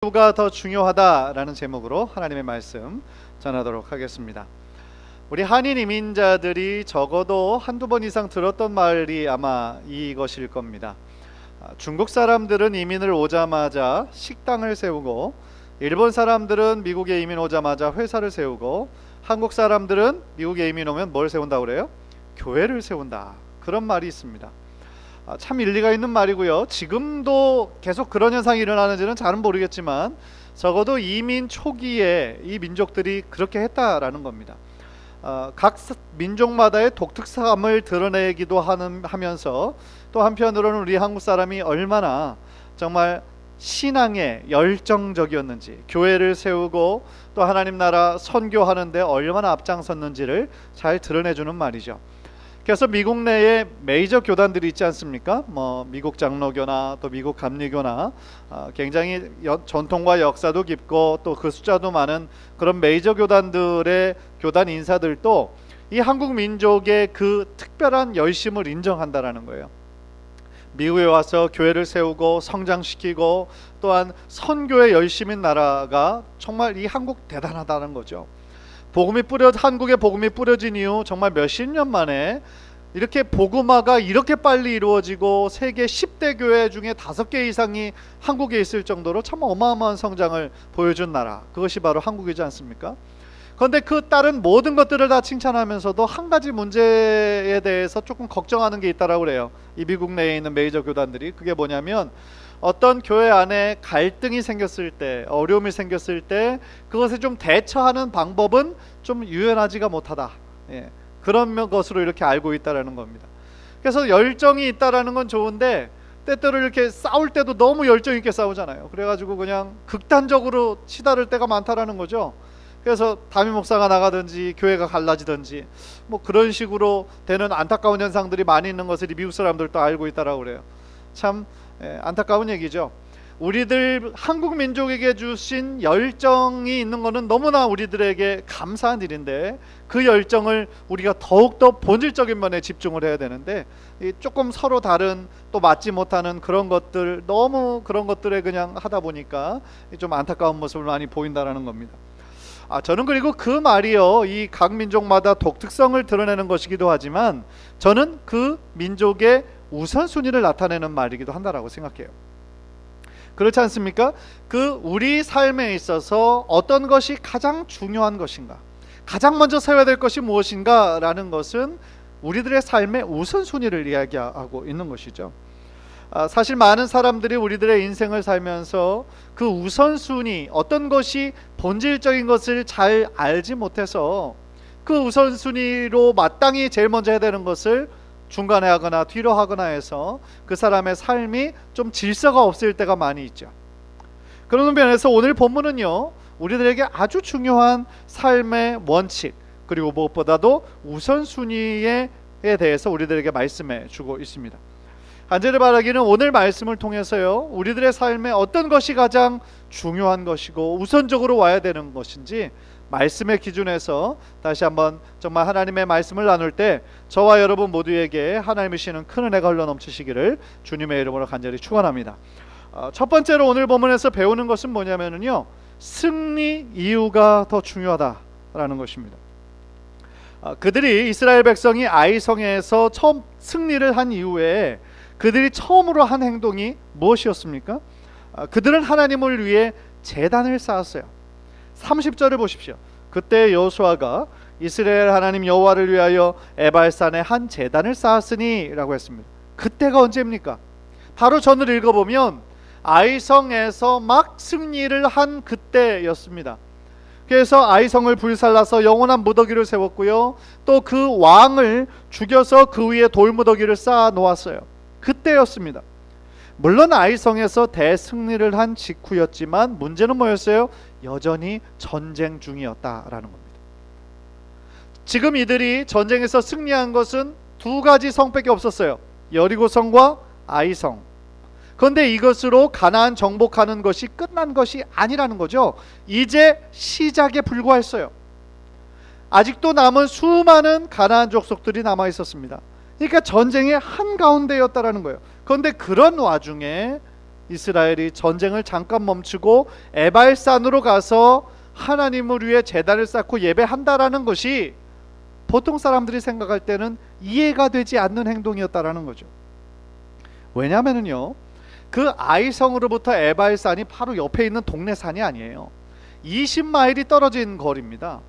이유가 더 중요하다라는 제목으로 하나님의 말씀 전하도록 하겠습니다. 우리 한인 이민자들이 적어도 한두 번 이상 들었던 말이 아마 이것일 겁니다. 중국 사람들은 이민을 오자마자 식당을 세우고, 일본 사람들은 미국에 이민 오자마자 회사를 세우고, 한국 사람들은 미국에 이민 오면 뭘 세운다고 그래요? 교회를 세운다. 그런 말이 있습니다. 참 일리가 있는 말이고요. 지금도 계속 그런 현상이 일어나는지는 잘은 모르겠지만 적어도 이민 초기에 이 민족들이 그렇게 했다라는 겁니다. 각 민족마다의 독특함을 드러내기도 하면서 또 한편으로는 우리 한국 사람이 얼마나 정말 신앙에 열정적이었는지, 교회를 세우고 또 하나님 나라 선교하는데 얼마나 앞장섰는지를 잘 드러내주는 말이죠. 그래서 미국 내에 메이저 교단들이 있지 않습니까? 미국 장로교나 또 미국 감리교나 굉장히 전통과 역사도 깊고 또 그 숫자도 많은 그런 메이저 교단들의 교단 인사들도 이 한국 민족의 그 특별한 열심을 인정한다라는 거예요. 미국에 와서 교회를 세우고 성장시키고 또한 선교에 열심인 나라가 정말 이 한국 대단하다는 거죠. 한국에 복음이 뿌려진 이후 정말 몇십 년 만에 이렇게 복음화가 이렇게 빨리 이루어지고 세계 10대 교회 중에 5개 이상이 한국에 있을 정도로 참 어마어마한 성장을 보여준 나라, 그것이 바로 한국이지 않습니까? 그런데 그 다른 모든 것들을 다 칭찬하면서도 한 가지 문제에 대해서 조금 걱정하는 게 있다라고 그래요. 이 미국 내에 있는 메이저 교단들이. 그게 뭐냐면 어떤 교회 안에 갈등이 생겼을 때, 어려움이 생겼을 때 그것에 좀 대처하는 방법은 좀 유연하지가 못하다. 그런 것으로 이렇게 알고 있다라는 겁니다. 그래서 열정이 있다라는 건 좋은데 때때로 이렇게 싸울 때도 너무 열정 있게 싸우잖아요. 그래가지고 그냥 극단적으로 치달을 때가 많다라는 거죠. 그래서 담임 목사가 나가든지 교회가 갈라지든지 그런 식으로 되는 안타까운 현상들이 많이 있는 것을 미국 사람들도 알고 있다라고 그래요. 참 안타까운 얘기죠. 우리들 한국 민족에게 주신 열정이 있는 것은 너무나 우리들에게 감사한 일인데 그 열정을 우리가 더욱더 본질적인 면에 집중을 해야 되는데 조금 서로 다른 또 맞지 못하는 그런 것들, 너무 그런 것들에 그냥 하다 보니까 좀 안타까운 모습을 많이 보인다라는 겁니다. 저는 그리고 그 말이요, 이 각 민족마다 독특성을 드러내는 것이기도 하지만 저는 그 민족의 우선순위를 나타내는 말이기도 한다라고 생각해요. 그렇지 않습니까? 우리 삶에 있어서 어떤 것이 가장 중요한 것인가, 가장 먼저 세워야 될 것이 무엇인가 라는 것은 우리들의 삶의 우선순위를 이야기하고 있는 것이죠. 사실 많은 사람들이 우리들의 인생을 살면서 그 우선순위, 어떤 것이 본질적인 것을 잘 알지 못해서 그 우선순위로 마땅히 제일 먼저 해야 되는 것을 중간에 하거나 뒤로 하거나 해서 그 사람의 삶이 좀 질서가 없을 때가 많이 있죠. 그런 면에서 오늘 본문은요, 우리들에게 아주 중요한 삶의 원칙, 그리고 무엇보다도 우선순위에 대해서 우리들에게 말씀해 주고 있습니다. 간절히 바라기는 오늘 말씀을 통해서요, 우리들의 삶에 어떤 것이 가장 중요한 것이고 우선적으로 와야 되는 것인지 말씀의 기준에서 다시 한번 정말 하나님의 말씀을 나눌 때 저와 여러분 모두에게 하나님이 주시는 큰 은혜가 흘러 넘치시기를 주님의 이름으로 간절히 축원합니다. 첫 번째로 오늘 본문에서 배우는 것은 뭐냐면요, 승리 이유가 더 중요하다라는 것입니다. 그들이 이스라엘 백성이 아이성에서 처음 승리를 한 이후에 그들이 처음으로 한 행동이 무엇이었습니까? 그들은 하나님을 위해 제단을 쌓았어요. 30절을 보십시오. 그때 여호수아가 이스라엘 하나님 여호와를 위하여 에발산에 한 제단을 쌓았으니 라고 했습니다. 그때가 언제입니까? 바로 전을 읽어보면 아이성에서 막 승리를 한 그때였습니다. 그래서 아이성을 불살라서 영원한 무더기를 세웠고요, 또 그 왕을 죽여서 그 위에 돌무더기를 쌓아 놓았어요. 그때였습니다. 물론 아이성에서 대승리를 한 직후였지만 문제는 뭐였어요? 여전히 전쟁 중이었다라는 겁니다. 지금 이들이 전쟁에서 승리한 것은 두 가지 성밖에 없었어요. 여리고성과 아이성. 그런데 이것으로 가나안 정복하는 것이 끝난 것이 아니라는 거죠. 이제 시작에 불과했어요. 아직도 남은 수많은 가나안 족속들이 남아 있었습니다. 그러니까 전쟁의 한가운데였다라는 거예요. 그런데 그런 와중에 이스라엘이 전쟁을 잠깐 멈추고 에발산으로 가서 하나님을 위해 제단을 쌓고 예배한다라는 것이 보통 사람들이 생각할 때는 이해가 되지 않는 행동이었다라는 거죠. 왜냐하면요, 그 아이성으로부터 에발산이 바로 옆에 있는 동네 산이 아니에요. 20마일이 떨어진 거리입니다.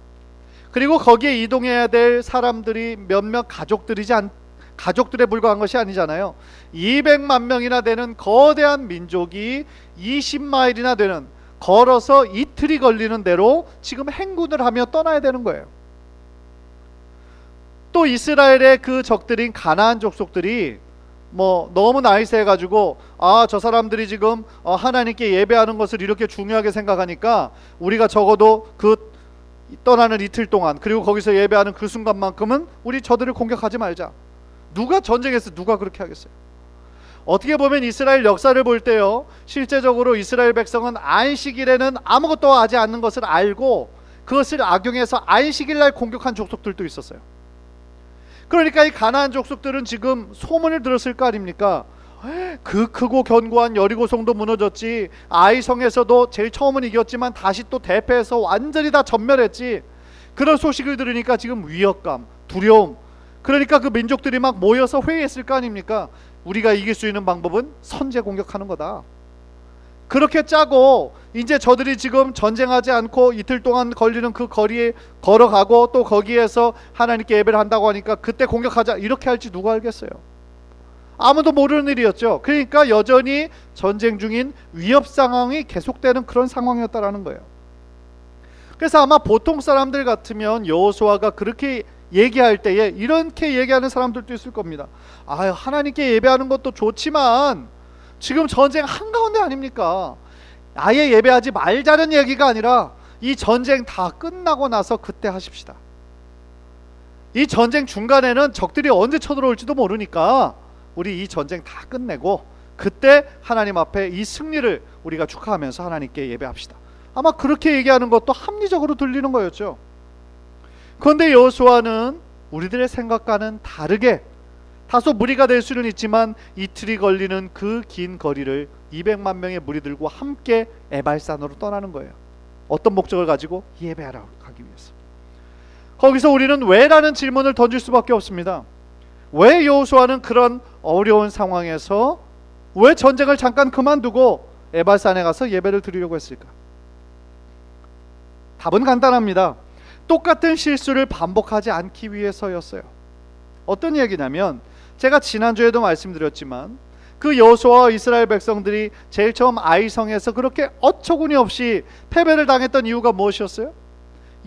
그리고 거기에 이동해야 될 사람들이 몇몇 가족들에 불과한 것이 아니잖아요. 200만 명이나 되는 거대한 민족이 20마일이나 되는, 걸어서 이틀이 걸리는 대로 지금 행군을 하며 떠나야 되는 거예요. 또 이스라엘의 그 적들인 가나안 족속들이 너무 나이스해가지고 저 사람들이 지금 하나님께 예배하는 것을 이렇게 중요하게 생각하니까 우리가 적어도 그 떠나는 이틀 동안, 그리고 거기서 예배하는 그 순간만큼은 우리 저들을 공격하지 말자. 누가 전쟁에서 누가 그렇게 하겠어요? 어떻게 보면 이스라엘 역사를 볼 때요, 실제적으로 이스라엘 백성은 안식일에는 아무것도 하지 않는 것을 알고 그것을 악용해서 안식일날 공격한 족속들도 있었어요. 그러니까 이 가나안 족속들은 지금 소문을 들었을 거 아닙니까? 그 크고 견고한 여리고성도 무너졌지, 아이성에서도 제일 처음은 이겼지만 다시 또 대패해서 완전히 다 전멸했지. 그런 소식을 들으니까 지금 위협감, 두려움, 그러니까 그 민족들이 막 모여서 회의했을 거 아닙니까? 우리가 이길 수 있는 방법은 선제 공격하는 거다. 그렇게 짜고 이제 저들이 지금 전쟁하지 않고 이틀 동안 걸리는 그 거리에 걸어가고 또 거기에서 하나님께 예배를 한다고 하니까 그때 공격하자, 이렇게 할지 누가 알겠어요? 아무도 모르는 일이었죠. 그러니까 여전히 전쟁 중인 위협 상황이 계속되는 그런 상황이었다라는 거예요. 그래서 아마 보통 사람들 같으면 여호수아가 그렇게 얘기할 때에 이렇게 얘기하는 사람들도 있을 겁니다. 하나님께 예배하는 것도 좋지만 지금 전쟁 한가운데 아닙니까? 아예 예배하지 말자는 얘기가 아니라 이 전쟁 다 끝나고 나서 그때 하십시다. 이 전쟁 중간에는 적들이 언제 쳐들어올지도 모르니까 우리 이 전쟁 다 끝내고 그때 하나님 앞에 이 승리를 우리가 축하하면서 하나님께 예배합시다. 아마 그렇게 얘기하는 것도 합리적으로 들리는 거였죠. 그런데 여호수아는 우리들의 생각과는 다르게 다소 무리가 될 수는 있지만 이틀이 걸리는 그 긴 거리를 200만 명의 무리들과 함께 에발산으로 떠나는 거예요. 어떤 목적을 가지고? 예배하러 가기 위해서. 거기서 우리는 왜라는 질문을 던질 수밖에 없습니다. 왜 여호수아는 그런 어려운 상황에서 왜 전쟁을 잠깐 그만두고 에발산에 가서 예배를 드리려고 했을까? 답은 간단합니다. 똑같은 실수를 반복하지 않기 위해서였어요. 어떤 얘기냐면, 제가 지난주에도 말씀드렸지만 그 여호수아와 이스라엘 백성들이 제일 처음 아이성에서 그렇게 어처구니 없이 패배를 당했던 이유가 무엇이었어요?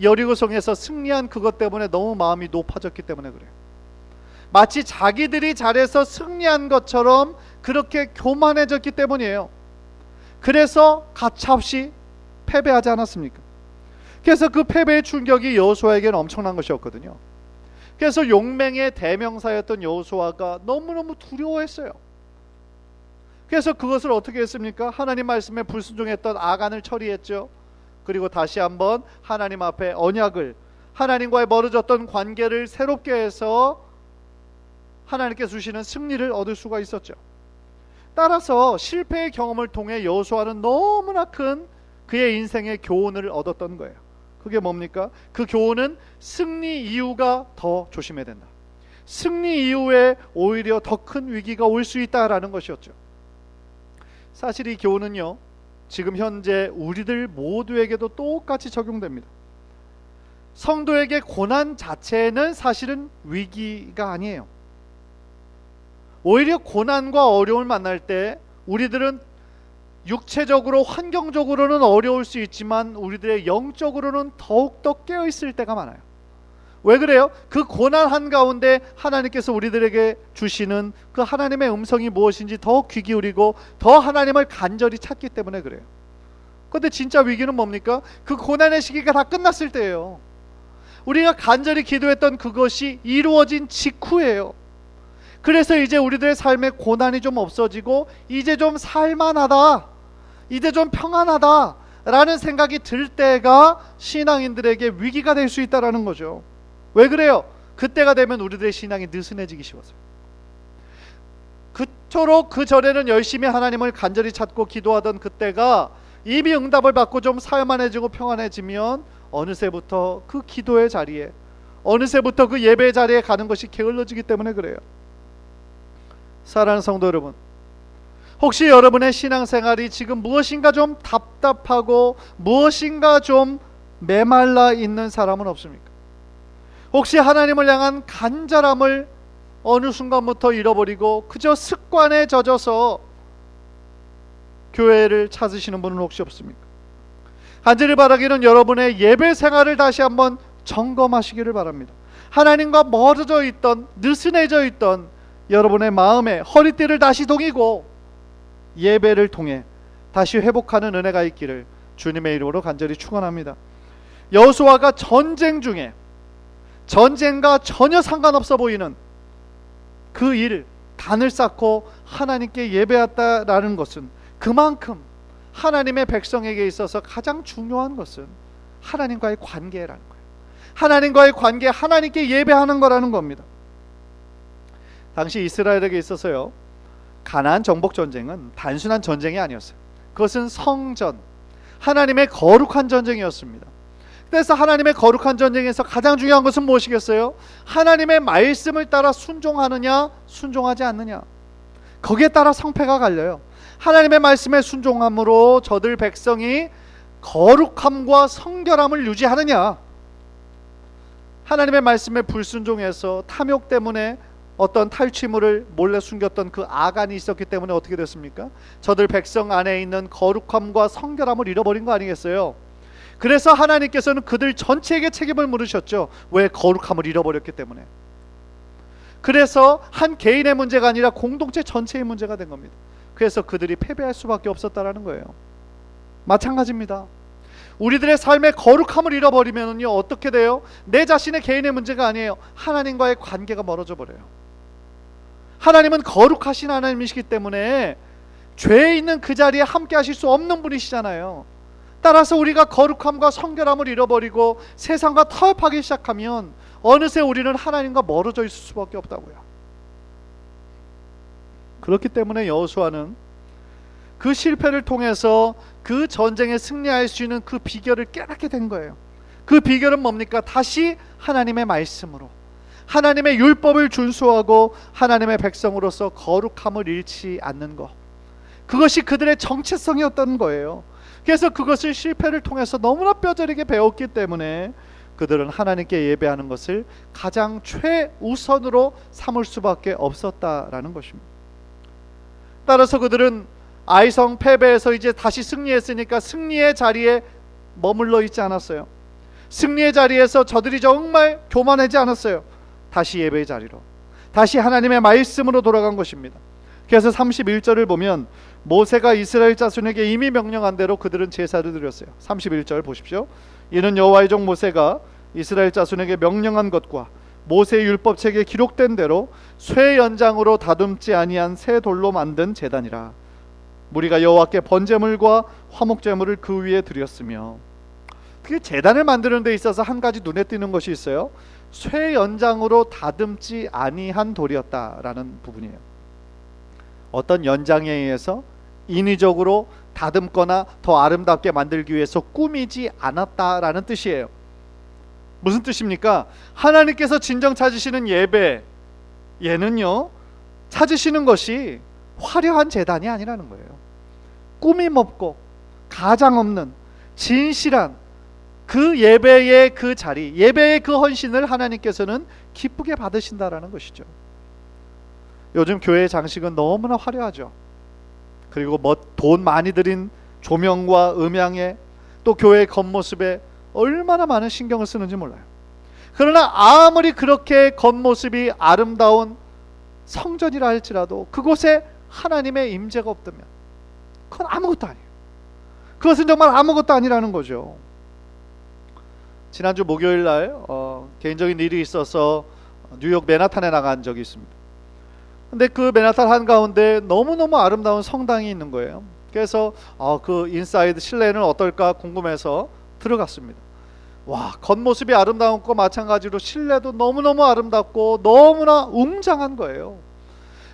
여리고성에서 승리한 그것 때문에 너무 마음이 높아졌기 때문에 그래요. 마치 자기들이 잘해서 승리한 것처럼 그렇게 교만해졌기 때문이에요. 그래서 가차없이 패배하지 않았습니까? 그래서 그 패배의 충격이 여호수아에게는 엄청난 것이었거든요. 그래서 용맹의 대명사였던 여호수아가 너무너무 두려워했어요. 그래서 그것을 어떻게 했습니까? 하나님 말씀에 불순종했던 아간을 처리했죠. 그리고 다시 한번 하나님 앞에 언약을, 하나님과의 멀어졌던 관계를 새롭게 해서 하나님께 주시는 승리를 얻을 수가 있었죠. 따라서 실패의 경험을 통해 여호수아는 너무나 큰 그의 인생의 교훈을 얻었던 거예요. 그게 뭡니까? 그 교훈은 승리 이후가 더 조심해야 된다. 승리 이후에 오히려 더 큰 위기가 올 수 있다라는 것이었죠. 사실 이 교훈은요, 지금 현재 우리들 모두에게도 똑같이 적용됩니다. 성도에게 고난 자체는 사실은 위기가 아니에요. 오히려 고난과 어려움을 만날 때 우리들은 육체적으로 환경적으로는 어려울 수 있지만 우리들의 영적으로는 더욱더 깨어있을 때가 많아요. 왜 그래요? 그 고난 한가운데 하나님께서 우리들에게 주시는 그 하나님의 음성이 무엇인지 더 귀 기울이고 더 하나님을 간절히 찾기 때문에 그래요. 그런데 진짜 위기는 뭡니까? 그 고난의 시기가 다 끝났을 때예요. 우리가 간절히 기도했던 그것이 이루어진 직후예요. 그래서 이제 우리들의 삶에 고난이 좀 없어지고 이제 좀 살만하다, 이제 좀 평안하다 라는 생각이 들 때가 신앙인들에게 위기가 될 수 있다는 거죠. 왜 그래요? 그때가 되면 우리들의 신앙이 느슨해지기 쉬워서요. 그토록 그 전에는 열심히 하나님을 간절히 찾고 기도하던 그때가 이미 응답을 받고 좀 살만해지고 평안해지면 어느새부터 그 기도의 자리에, 어느새부터 그 예배의 자리에 가는 것이 게을러지기 때문에 그래요. 사랑하는 성도 여러분, 혹시 여러분의 신앙생활이 지금 무엇인가 좀 답답하고 무엇인가 좀 메말라 있는 사람은 없습니까? 혹시 하나님을 향한 간절함을 어느 순간부터 잃어버리고 그저 습관에 젖어서 교회를 찾으시는 분은 혹시 없습니까? 간절히 바라기는 여러분의 예배 생활을 다시 한번 점검하시기를 바랍니다. 하나님과 멀어져 있던, 느슨해져 있던 여러분의 마음에 허리띠를 다시 동이고 예배를 통해 다시 회복하는 은혜가 있기를 주님의 이름으로 간절히 축원합니다. 여호수아가 전쟁 중에 전쟁과 전혀 상관없어 보이는 그 일, 단을 쌓고 하나님께 예배했다라는 것은 그만큼 하나님의 백성에게 있어서 가장 중요한 것은 하나님과의 관계라는 거예요. 하나님과의 관계, 하나님께 예배하는 거라는 겁니다. 당시 이스라엘에게 있어서요, 가나안 정복 전쟁은 단순한 전쟁이 아니었어요. 그것은 성전, 하나님의 거룩한 전쟁이었습니다. 그래서 하나님의 거룩한 전쟁에서 가장 중요한 것은 무엇이겠어요? 하나님의 말씀을 따라 순종하느냐 순종하지 않느냐, 거기에 따라 성패가 갈려요. 하나님의 말씀에 순종함으로 저들 백성이 거룩함과 성결함을 유지하느냐, 하나님의 말씀에 불순종해서 탐욕 때문에 어떤 탈취물을 몰래 숨겼던 그 아간이 있었기 때문에 어떻게 됐습니까? 저들 백성 안에 있는 거룩함과 성결함을 잃어버린 거 아니겠어요? 그래서 하나님께서는 그들 전체에게 책임을 물으셨죠. 왜? 거룩함을 잃어버렸기 때문에. 그래서 한 개인의 문제가 아니라 공동체 전체의 문제가 된 겁니다. 그래서 그들이 패배할 수밖에 없었다라는 거예요. 마찬가지입니다. 우리들의 삶의 거룩함을 잃어버리면요 어떻게 돼요? 내 자신의 개인의 문제가 아니에요. 하나님과의 관계가 멀어져 버려요. 하나님은 거룩하신 하나님이시기 때문에 죄에 있는 그 자리에 함께 하실 수 없는 분이시잖아요. 따라서 우리가 거룩함과 성결함을 잃어버리고 세상과 타협하기 시작하면 어느새 우리는 하나님과 멀어져 있을 수밖에 없다고요. 그렇기 때문에 여호수아는 그 실패를 통해서 그 전쟁에 승리할 수 있는 그 비결을 깨닫게 된 거예요. 그 비결은 뭡니까? 다시 하나님의 말씀으로, 하나님의 율법을 준수하고 하나님의 백성으로서 거룩함을 잃지 않는 것, 그것이 그들의 정체성이었던 거예요. 그래서 그것을 실패를 통해서 너무나 뼈저리게 배웠기 때문에 그들은 하나님께 예배하는 것을 가장 최우선으로 삼을 수밖에 없었다라는 것입니다. 따라서 그들은 아이성 패배에서 이제 다시 승리했으니까 승리의 자리에 머물러 있지 않았어요. 승리의 자리에서 저들이 정말 교만하지 않았어요. 다시 예배의 자리로, 다시 하나님의 말씀으로 돌아간 것입니다. 그래서 31절을 보면 모세가 이스라엘 자손에게 이미 명령한 대로 그들은 제사를 드렸어요. 31절 보십시오. 이는 여호와의 종 모세가 이스라엘 자손에게 명령한 것과 모세의 율법책에 기록된 대로 쇠 연장으로 다듬지 아니한 새 돌로 만든 제단이라. 우리가 여호와께 번제물과 화목제물을 그 위에 드렸으며. 그 제단을 만드는 데 있어서 한 가지 눈에 띄는 것이 있어요. 쇠 연장으로 다듬지 아니한 돌이었다라는 부분이에요. 어떤 연장에 의해서 인위적으로 다듬거나 더 아름답게 만들기 위해서 꾸미지 않았다라는 뜻이에요. 무슨 뜻입니까? 하나님께서 진정 찾으시는 예배, 얘는요 찾으시는 것이 화려한 제단이 아니라는 거예요. 꾸밈 없고 가장 없는 진실한 그 예배의 그 자리, 예배의 그 헌신을 하나님께서는 기쁘게 받으신다라는 것이죠. 요즘 교회의 장식은 너무나 화려하죠. 그리고 돈 많이 들인 조명과 음향에, 또 교회의 겉모습에 얼마나 많은 신경을 쓰는지 몰라요. 그러나 아무리 그렇게 겉모습이 아름다운 성전이라 할지라도 그곳에 하나님의 임재가 없다면 그건 아무것도 아니에요. 그것은 정말 아무것도 아니라는 거죠. 지난주 목요일 날 개인적인 일이 있어서 뉴욕 맨하탄에 나간 적이 있습니다. 근데 그 맨하탄 한가운데 너무너무 아름다운 성당이 있는 거예요. 그래서 그 인사이드 실내는 어떨까 궁금해서 들어갔습니다. 와, 겉모습이 아름다운 것과 마찬가지로 실내도 너무너무 아름답고 너무나 웅장한 거예요.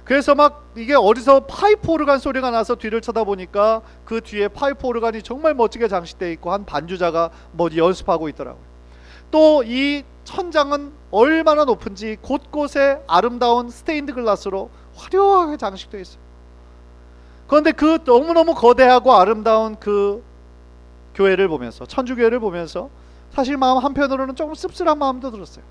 그래서 막 이게 어디서 파이프 오르간 소리가 나서 뒤를 쳐다보니까 그 뒤에 파이프 오르간이 정말 멋지게 장식되어 있고 한 반주자가 뭐 연습하고 있더라고요. 또 이 천장은 얼마나 높은지 곳곳에 아름다운 스테인드 글라스로 화려하게 장식되어 있어요. 그런데 그 너무너무 거대하고 아름다운 그 교회를 보면서, 천주교회를 보면서 사실 마음 한편으로는 조금 씁쓸한 마음도 들었어요.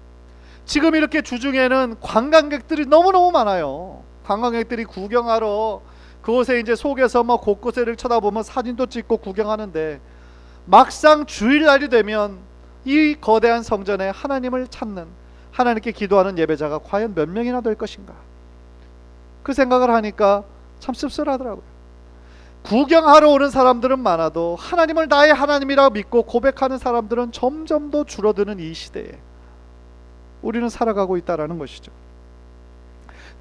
지금 이렇게 주중에는 관광객들이 너무너무 많아요. 관광객들이 구경하러 그곳에 이제 속에서 뭐 곳곳에를 쳐다보면 사진도 찍고 구경하는데, 막상 주일날이 되면 이 거대한 성전에 하나님을 찾는, 하나님께 기도하는 예배자가 과연 몇 명이나 될 것인가, 그 생각을 하니까 참 씁쓸하더라고요. 구경하러 오는 사람들은 많아도 하나님을 나의 하나님이라고 믿고 고백하는 사람들은 점점 더 줄어드는 이 시대에 우리는 살아가고 있다는 것이죠.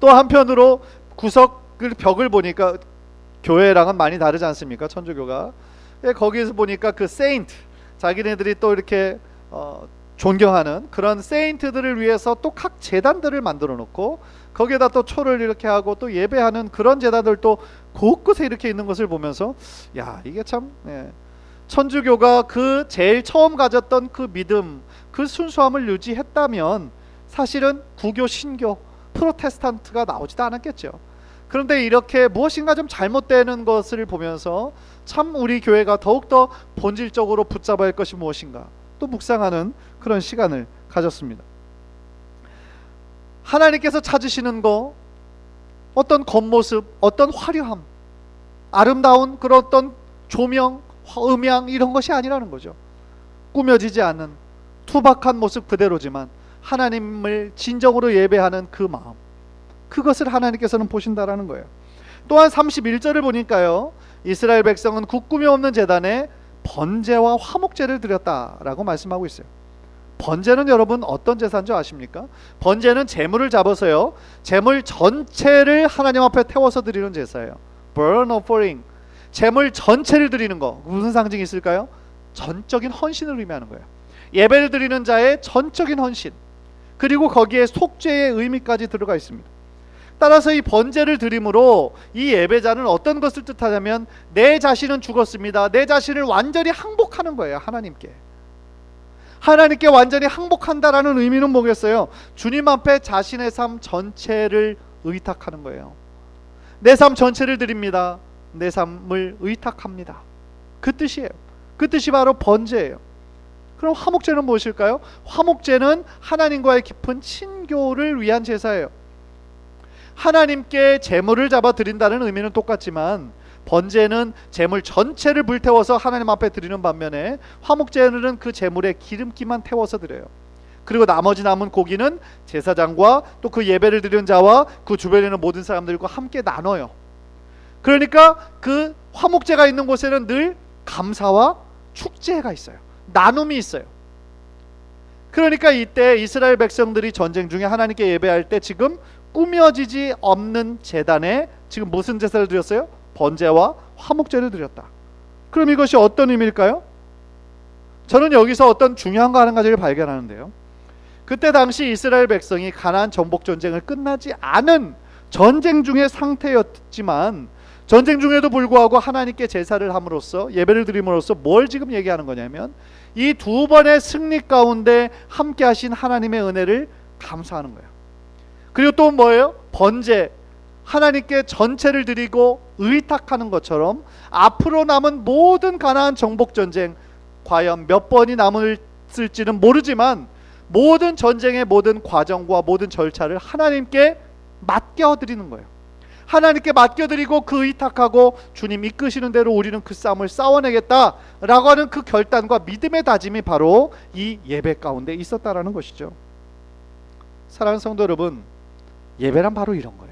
또 한편으로 구석을 벽을 보니까 교회랑은 많이 다르지 않습니까? 천주교가. 거기에서 보니까 그 세인트, 자기네들이 또 이렇게 존경하는 그런 세인트들을 위해서 또 각 제단들을 만들어 놓고 거기에다 또 초를 이렇게 하고 또 예배하는 그런 제단들도 곳곳에 이렇게 있는 것을 보면서, 야, 이게 참, 천주교가 그 제일 처음 가졌던 그 믿음, 그 순수함을 유지했다면 사실은 구교, 신교, 프로테스탄트가 나오지도 않았겠죠. 그런데 이렇게 무엇인가 좀 잘못되는 것을 보면서 참 우리 교회가 더욱더 본질적으로 붙잡아야 할 것이 무엇인가 또 묵상하는 그런 시간을 가졌습니다. 하나님께서 찾으시는 거, 어떤 겉모습, 어떤 화려함, 아름다운 그런 어떤 조명, 음향 이런 것이 아니라는 거죠. 꾸며지지 않는 투박한 모습 그대로지만 하나님을 진정으로 예배하는 그 마음, 그것을 하나님께서는 보신다라는 거예요. 또한 31절을 보니까요, 이스라엘 백성은 국금이 없는 제단에 번제와 화목제를 드렸다라고 말씀하고 있어요. 번제는 여러분 어떤 제사인 줄 아십니까? 번제는 제물을 잡아서요, 제물 전체를 하나님 앞에 태워서 드리는 제사예요. burn offering, 제물 전체를 드리는 거, 무슨 상징이 있을까요? 전적인 헌신을 의미하는 거예요. 예배를 드리는 자의 전적인 헌신, 그리고 거기에 속죄의 의미까지 들어가 있습니다. 따라서 이 번제를 드림으로 이 예배자는 어떤 것을 뜻하냐면, 내 자신은 죽었습니다, 내 자신을 완전히 항복하는 거예요. 하나님께 완전히 항복한다라는 의미는 뭐겠어요? 주님 앞에 자신의 삶 전체를 의탁하는 거예요. 내 삶 전체를 드립니다, 내 삶을 의탁합니다, 그 뜻이에요. 그 뜻이 바로 번제예요. 그럼 화목제는 무엇일까요? 화목제는 하나님과의 깊은 친교를 위한 제사예요. 하나님께 제물을 잡아 드린다는 의미는 똑같지만 번제는 제물 전체를 불태워서 하나님 앞에 드리는 반면에 화목제는 그 제물에 기름기만 태워서 드려요. 그리고 나머지 남은 고기는 제사장과 또 그 예배를 드리는 자와 그 주변에 있는 모든 사람들과 함께 나눠요. 그러니까 그 화목제가 있는 곳에는 늘 감사와 축제가 있어요. 나눔이 있어요. 그러니까 이때 이스라엘 백성들이 전쟁 중에 하나님께 예배할 때 지금 꾸며지지 없는 제단에 지금 무슨 제사를 드렸어요? 번제와 화목제를 드렸다. 그럼 이것이 어떤 의미일까요? 저는 여기서 어떤 중요한 거 하는 가지를 발견하는데요, 그때 당시 이스라엘 백성이 가나안 정복 전쟁을 끝나지 않은 전쟁 중의 상태였지만, 전쟁 중에도 불구하고 하나님께 제사를 함으로써, 예배를 드림으로써 뭘 지금 얘기하는 거냐면, 이 두 번의 승리 가운데 함께 하신 하나님의 은혜를 감사하는 거예요. 그리고 또 뭐예요? 번제, 하나님께 전체를 드리고 의탁하는 것처럼 앞으로 남은 모든 가나안 정복 전쟁, 과연 몇 번이 남을지는 모르지만 모든 전쟁의 모든 과정과 모든 절차를 하나님께 맡겨드리는 거예요. 하나님께 맡겨드리고 그 의탁하고 주님 이끄시는 대로 우리는 그 싸움을 싸워내겠다라고 하는 그 결단과 믿음의 다짐이 바로 이 예배 가운데 있었다라는 것이죠. 사랑하는 성도 여러분, 예배란 바로 이런 거예요.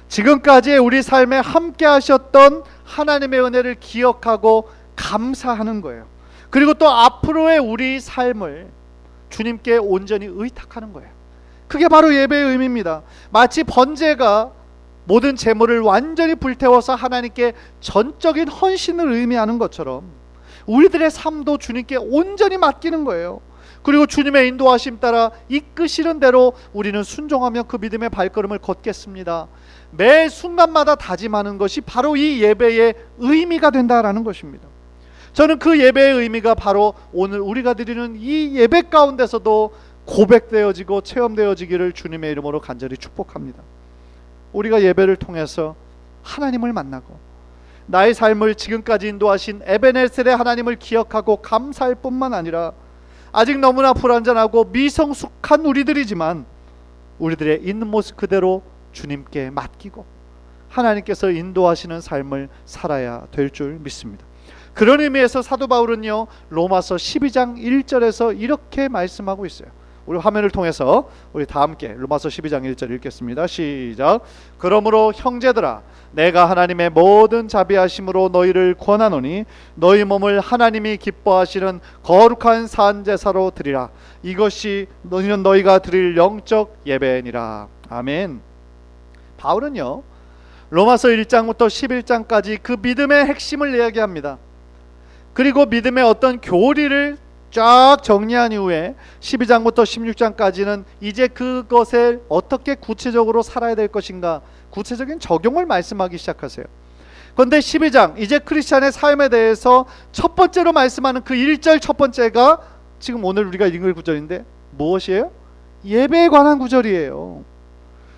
지금까지의 우리 삶에 함께 하셨던 하나님의 은혜를 기억하고 감사하는 거예요. 그리고 또 앞으로의 우리 삶을 주님께 온전히 의탁하는 거예요. 그게 바로 예배의 의미입니다. 마치 번제가 모든 재물을 완전히 불태워서 하나님께 전적인 헌신을 의미하는 것처럼 우리들의 삶도 주님께 온전히 맡기는 거예요. 그리고 주님의 인도하심 따라 이끄시는 대로 우리는 순종하며 그 믿음의 발걸음을 걷겠습니다. 매 순간마다 다짐하는 것이 바로 이 예배의 의미가 된다라는 것입니다. 저는 그 예배의 의미가 바로 오늘 우리가 드리는 이 예배 가운데서도 고백되어지고 체험되어지기를 주님의 이름으로 간절히 축복합니다. 우리가 예배를 통해서 하나님을 만나고 나의 삶을 지금까지 인도하신 에베네셀의 하나님을 기억하고 감사할 뿐만 아니라 아직 너무나 불완전하고 미성숙한 우리들이지만 우리들의 있는 모습 그대로 주님께 맡기고 하나님께서 인도하시는 삶을 살아야 될 줄 믿습니다. 그런 의미에서 사도 바울은요, 로마서 12장 1절에서 이렇게 말씀하고 있어요. 우리 화면을 통해서 우리 다 함께 로마서 12장 1절 읽겠습니다. 시작. 그러므로 형제들아, 내가 하나님의 모든 자비하심으로 너희를 권하노니 너희 몸을 하나님이 기뻐하시는 거룩한 산제사로 드리라. 이것이 너희가 드릴 영적 예배니라. 아멘. 바울은요, 로마서 1장부터 11장까지 그 믿음의 핵심을 이야기합니다. 그리고 믿음의 어떤 교리를 쫙 정리한 이후에 12장부터 16장까지는 이제 그것을 어떻게 구체적으로 살아야 될 것인가, 구체적인 적용을 말씀하기 시작하세요. 그런데 12장, 이제 크리스찬의 삶에 대해서 첫 번째로 말씀하는 그 1절 첫 번째가 지금 오늘 우리가 읽을 구절인데 무엇이에요? 예배에 관한 구절이에요.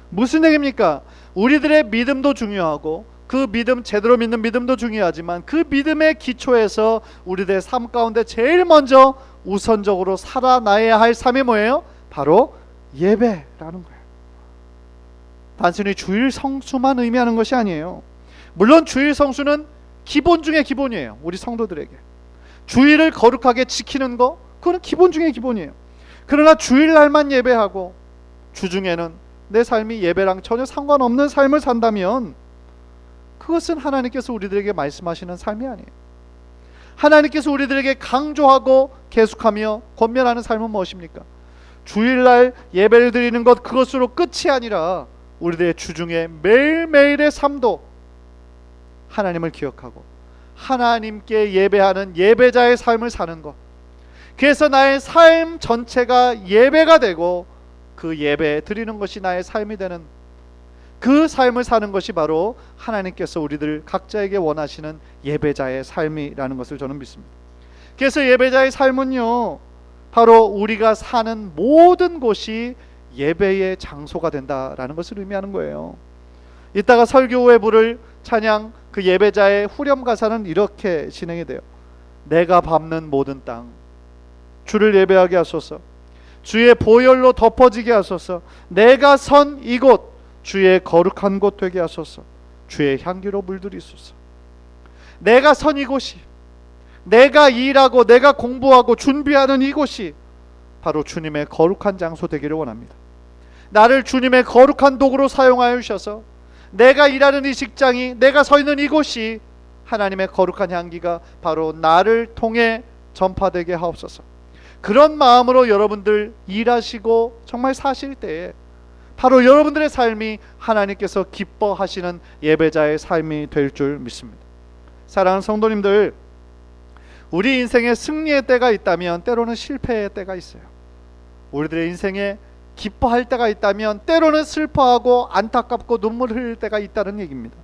무슨 얘기입니까? 우리들의 믿음도 중요하고 그 믿음, 제대로 믿는 믿음도 중요하지만 그 믿음의 기초에서 우리들의 삶 가운데 제일 먼저 우선적으로 살아나야 할 삶이 뭐예요? 바로 예배라는 거예요. 단순히 주일 성수만 의미하는 것이 아니에요. 물론 주일 성수는 기본 중에 기본이에요. 우리 성도들에게 주일을 거룩하게 지키는 거, 그건 기본 중에 기본이에요. 그러나 주일날만 예배하고 주중에는 내 삶이 예배랑 전혀 상관없는 삶을 산다면 그것은 하나님께서 우리들에게 말씀하시는 삶이 아니에요. 하나님께서 우리들에게 강조하고 계속하며 권면하는 삶은 무엇입니까? 주일날 예배를 드리는 것, 그것으로 끝이 아니라 우리들의 주중에 매일매일의 삶도 하나님을 기억하고 하나님께 예배하는 예배자의 삶을 사는 것. 그래서 나의 삶 전체가 예배가 되고 그 예배 드리는 것이 나의 삶이 되는 그 삶을 사는 것이 바로 하나님께서 우리들 각자에게 원하시는 예배자의 삶이라는 것을 저는 믿습니다. 그래서 예배자의 삶은요, 바로 우리가 사는 모든 곳이 예배의 장소가 된다라는 것을 의미하는 거예요. 이따가 설교 후에 부를 찬양, 그 예배자의 후렴 가사는 이렇게 진행이 돼요. 내가 밟는 모든 땅 주를 예배하게 하소서. 주의 보혈로 덮어지게 하소서. 내가 선 이곳 주의 거룩한 곳 되게 하소서. 주의 향기로 물들이소서. 내가 선 이곳이, 내가 일하고 내가 공부하고 준비하는 이곳이 바로 주님의 거룩한 장소 되기를 원합니다. 나를 주님의 거룩한 도구로 사용하여 주셔서 내가 일하는 이 직장이, 내가 서 있는 이곳이 하나님의 거룩한 향기가 바로 나를 통해 전파되게 하옵소서. 그런 마음으로 여러분들 일하시고 정말 사실 때에 바로 여러분들의 삶이 하나님께서 기뻐하시는 예배자의 삶이 될 줄 믿습니다. 사랑하는 성도님들, 우리 인생에 승리의 때가 있다면 때로는 실패의 때가 있어요. 우리들의 인생에 기뻐할 때가 있다면 때로는 슬퍼하고 안타깝고 눈물 흘릴 때가 있다는 얘기입니다.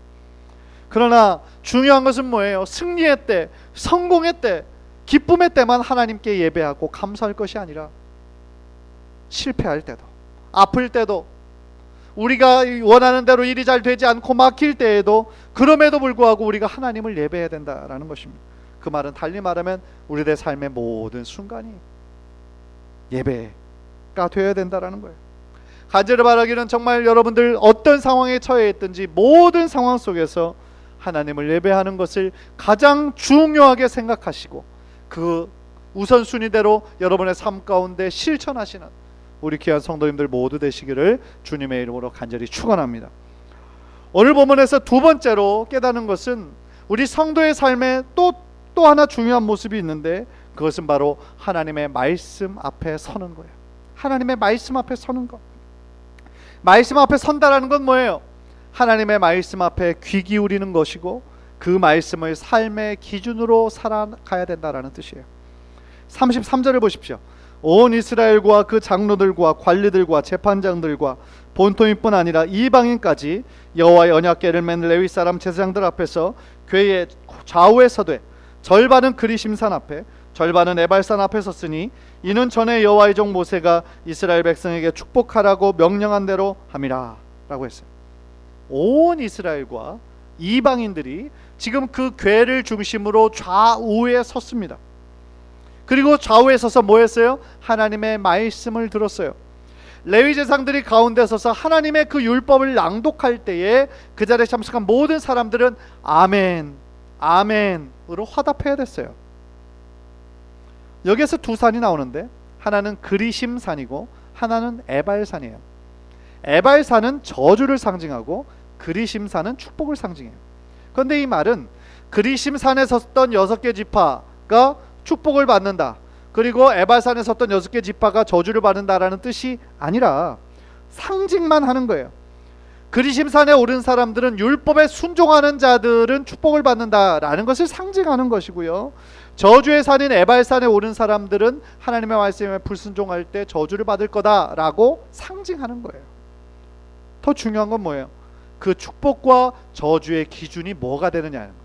그러나 중요한 것은 뭐예요? 승리의 때, 성공의 때, 기쁨의 때만 하나님께 예배하고 감사할 것이 아니라 실패할 때도, 아플 때도, 우리가 원하는 대로 일이 잘 되지 않고 막힐 때에도 그럼에도 불구하고 우리가 하나님을 예배해야 된다라는 것입니다. 그 말은 달리 말하면 우리들의 삶의 모든 순간이 예배가 되어야 된다라는 거예요. 간절히 바라기는 정말 여러분들 어떤 상황에 처해 있든지 모든 상황 속에서 하나님을 예배하는 것을 가장 중요하게 생각하시고 그 우선순위대로 여러분의 삶 가운데 실천하시는 우리 귀한 성도님들 모두 되시기를 주님의 이름으로 간절히 축원합니다. 오늘 본문에서 두 번째로 깨닫는 것은 우리 성도의 삶에 또 하나 중요한 모습이 있는데 그것은 바로 하나님의 말씀 앞에 서는 거예요. 하나님의 말씀 앞에 서는 것. 말씀 앞에 선다라는 건 뭐예요? 하나님의 말씀 앞에 귀 기울이는 것이고 그 말씀을 삶의 기준으로 살아가야 된다라는 뜻이에요. 33절을 보십시오. 온 이스라엘과 그 장로들과 관리들과 재판장들과 본토민뿐 아니라 이방인까지 여호와의 언약궤를 맨 레위 사람 제사장들 앞에서 궤의 좌우에 서되 절반은 그리심산 앞에 절반은 에발산 앞에 섰으니 이는 전에 여호와의 종 모세가 이스라엘 백성에게 축복하라고 명령한 대로 함이라 라고 했어요. 온 이스라엘과 이방인들이 지금 그 궤를 중심으로 좌우에 섰습니다. 그리고 좌우에 서서 뭐 했어요? 하나님의 말씀을 들었어요. 레위 제사장들이 가운데 서서 하나님의 그 율법을 낭독할 때에 그 자리에 참석한 모든 사람들은 아멘, 아멘으로 화답해야 됐어요. 여기에서 두 산이 나오는데 하나는 그리심산이고 하나는 에발산이에요. 에발산은 저주를 상징하고 그리심산은 축복을 상징해요. 그런데 이 말은 그리심산에 섰던 6개 지파가 축복을 받는다, 그리고 에발산에 섰던 6개 지파가 저주를 받는다라는 뜻이 아니라 상징만 하는 거예요. 그리심산에 오른 사람들은 율법에 순종하는 자들은 축복을 받는다라는 것을 상징하는 것이고요, 저주의 산인 에발산에 오른 사람들은 하나님의 말씀에 불순종할 때 저주를 받을 거다라고 상징하는 거예요. 더 중요한 건 뭐예요? 그 축복과 저주의 기준이 뭐가 되느냐는 거예요.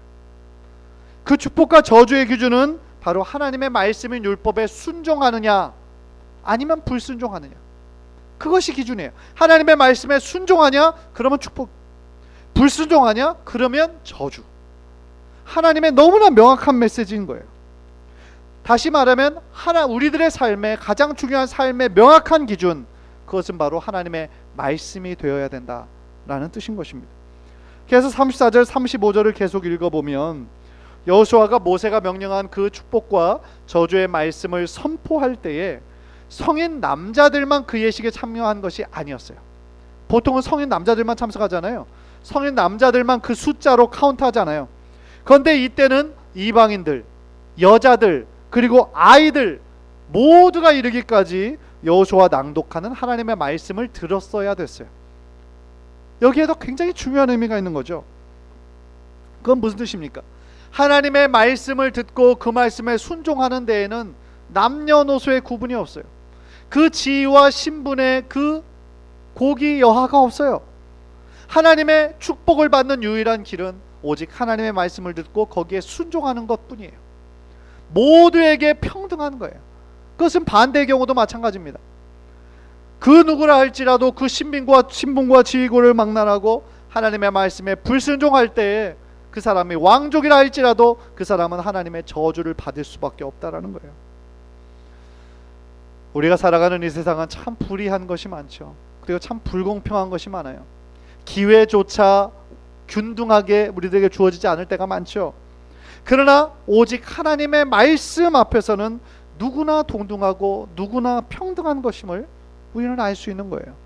그 축복과 저주의 기준은 바로 하나님의 말씀인 율법에 순종하느냐 아니면 불순종하느냐, 그것이 기준이에요. 하나님의 말씀에 순종하냐? 그러면 축복. 불순종하냐? 그러면 저주. 하나님의 너무나 명확한 메시지인 거예요. 다시 말하면 우리들의 삶의 가장 중요한 삶의 명확한 기준, 그것은 바로 하나님의 말씀이 되어야 된다라는 뜻인 것입니다. 그래서 34절 35절을 계속 읽어보면 여호수아가 모세가 명령한 그 축복과 저주의 말씀을 선포할 때에 성인 남자들만 그 예식에 참여한 것이 아니었어요. 보통은 성인 남자들만 참석하잖아요. 성인 남자들만 그 숫자로 카운트하잖아요. 그런데 이때는 이방인들, 여자들, 그리고 아이들 모두가 이르기까지 여호수아 낭독하는 하나님의 말씀을 들었어야 됐어요. 여기에도 굉장히 중요한 의미가 있는 거죠. 그건 무슨 뜻입니까? 하나님의 말씀을 듣고 그 말씀에 순종하는 데에는 남녀노소의 구분이 없어요. 그 지위와 신분의 그 고기 여하가 없어요. 하나님의 축복을 받는 유일한 길은 오직 하나님의 말씀을 듣고 거기에 순종하는 것뿐이에요. 모두에게 평등한 거예요. 그것은 반대의 경우도 마찬가지입니다. 그 누구라 할지라도 그 신분과 지위고를 막론하고 하나님의 말씀에 불순종할 때에 그 사람이 왕족이라 할지라도 그 사람은 하나님의 저주를 받을 수밖에 없다라는 거예요. 우리가 살아가는 이 세상은 참 불의한 것이 많죠. 그리고 참 불공평한 것이 많아요. 기회조차 균등하게 우리들에게 주어지지 않을 때가 많죠. 그러나 오직 하나님의 말씀 앞에서는 누구나 동등하고 누구나 평등한 것임을 우리는 알 수 있는 거예요.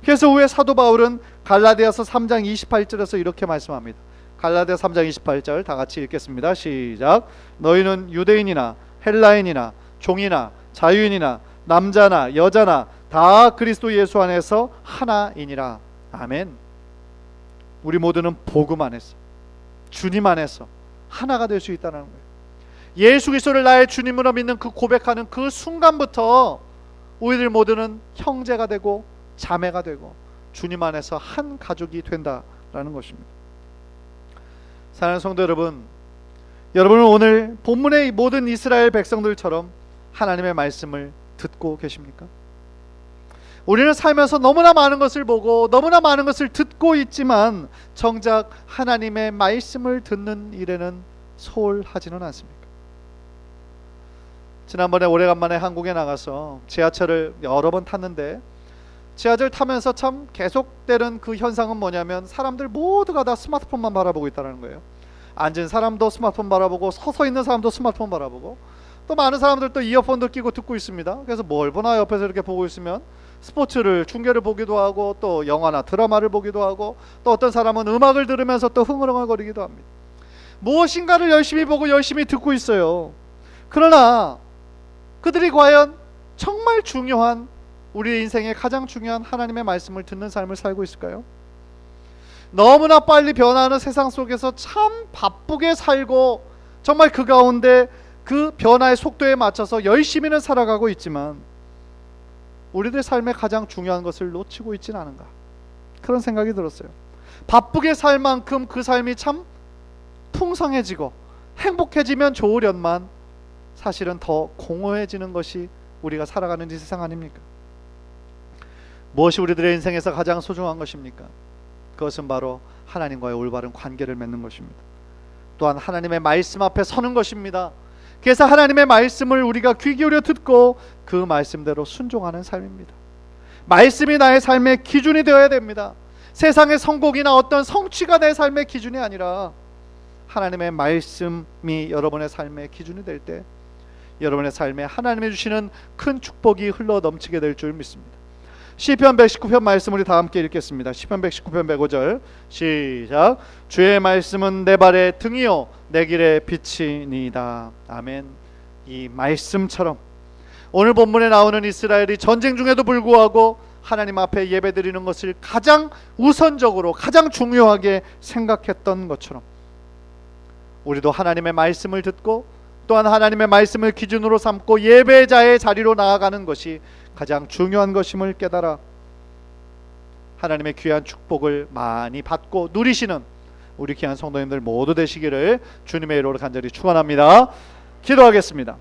그래서 후에 사도 바울은 갈라디아서 3장 28절에서 이렇게 말씀합니다. 갈라디아 3장 28절 다 같이 읽겠습니다. 시작. 너희는 유대인이나 헬라인이나 종이나 자유인이나 남자나 여자나 다 그리스도 예수 안에서 하나이니라. 아멘. 우리 모두는 복음 안에서, 주님 안에서 하나가 될 수 있다는 거예요. 예수 그리스도를 나의 주님으로 믿는 그 고백하는 그 순간부터 우리들 모두는 형제가 되고 자매가 되고 주님 안에서 한 가족이 된다라는 것입니다. 사랑하는 성도 여러분, 여러분은 오늘 본문의 모든 이스라엘 백성들처럼 하나님의 말씀을 듣고 계십니까? 우리는 살면서 너무나 많은 것을 보고 너무나 많은 것을 듣고 있지만 정작 하나님의 말씀을 듣는 일에는 소홀하지는 않습니까? 지난번에 오래간만에 한국에 나가서 지하철을 여러 번 탔는데 지하철 타면서 참 계속되는 그 현상은 뭐냐면 사람들 모두가 다 스마트폰만 바라보고 있다는 거예요. 앉은 사람도 스마트폰 바라보고 서서 있는 사람도 스마트폰 바라보고 또 많은 사람들 또 이어폰도 끼고 듣고 있습니다. 그래서 뭘 보나 옆에서 이렇게 보고 있으면 스포츠를 중계를 보기도 하고 또 영화나 드라마를 보기도 하고 또 어떤 사람은 음악을 들으면서 또 흥얼흥얼거리기도 합니다. 무엇인가를 열심히 보고 열심히 듣고 있어요. 그러나 그들이 과연 정말 중요한 우리 인생의 가장 중요한 하나님의 말씀을 듣는 삶을 살고 있을까요? 너무나 빨리 변화하는 세상 속에서 참 바쁘게 살고 정말 그 가운데 그 변화의 속도에 맞춰서 열심히는 살아가고 있지만 우리들의 삶에 가장 중요한 것을 놓치고 있지는 않은가, 그런 생각이 들었어요. 바쁘게 살 만큼 그 삶이 참 풍성해지고 행복해지면 좋으련만 사실은 더 공허해지는 것이 우리가 살아가는 이 세상 아닙니까? 무엇이 우리들의 인생에서 가장 소중한 것입니까? 그것은 바로 하나님과의 올바른 관계를 맺는 것입니다. 또한 하나님의 말씀 앞에 서는 것입니다. 그래서 하나님의 말씀을 우리가 귀 기울여 듣고 그 말씀대로 순종하는 삶입니다. 말씀이 나의 삶의 기준이 되어야 됩니다. 세상의 성공이나 어떤 성취가 내 삶의 기준이 아니라 하나님의 말씀이 여러분의 삶의 기준이 될 때 여러분의 삶에 하나님이 주시는 큰 축복이 흘러 넘치게 될 줄 믿습니다. 시편 119편 말씀 우리 다 함께 읽겠습니다. 시편 119편 105절 시작. 주의 말씀은 내 발의 등이요 내 길의 빛이니이다. 아멘. 이 말씀처럼 오늘 본문에 나오는 이스라엘이 전쟁 중에도 불구하고 하나님 앞에 예배드리는 것을 가장 우선적으로 가장 중요하게 생각했던 것처럼 우리도 하나님의 말씀을 듣고 또한 하나님의 말씀을 기준으로 삼고 예배자의 자리로 나아가는 것이 가장 중요한 것임을 깨달아 하나님의 귀한 축복을 많이 받고 누리시는 우리 귀한 성도님들 모두 되시기를 주님의 이름으로 간절히 축원합니다. 기도하겠습니다.